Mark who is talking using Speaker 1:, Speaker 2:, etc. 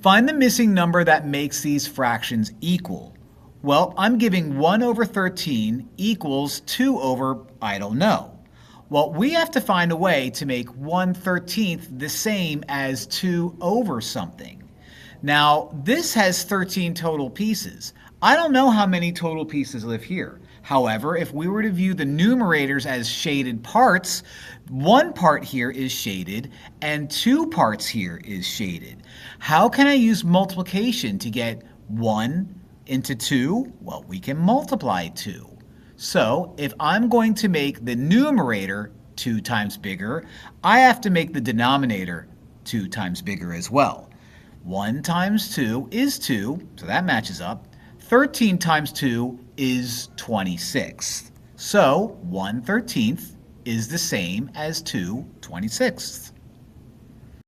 Speaker 1: Find the missing number that makes these fractions equal. Well, I'm giving 1 over 13 equals 2 over, I don't know. Well, we have to find a way to make 1/13 the same as 2 over something. Now, this has 13 total pieces. I don't know how many total pieces live here. However, if we were to view the numerators as shaded parts, one part here is shaded and 2 parts here is shaded. How can I use multiplication to get 1 into 2? Well, we can multiply 2. So if I'm going to make the numerator 2 times bigger, I have to make the denominator 2 times bigger as well. 1 times 2 is 2, so that matches up. 13 times 2 is 26. So 1/13 is the same as 2/26.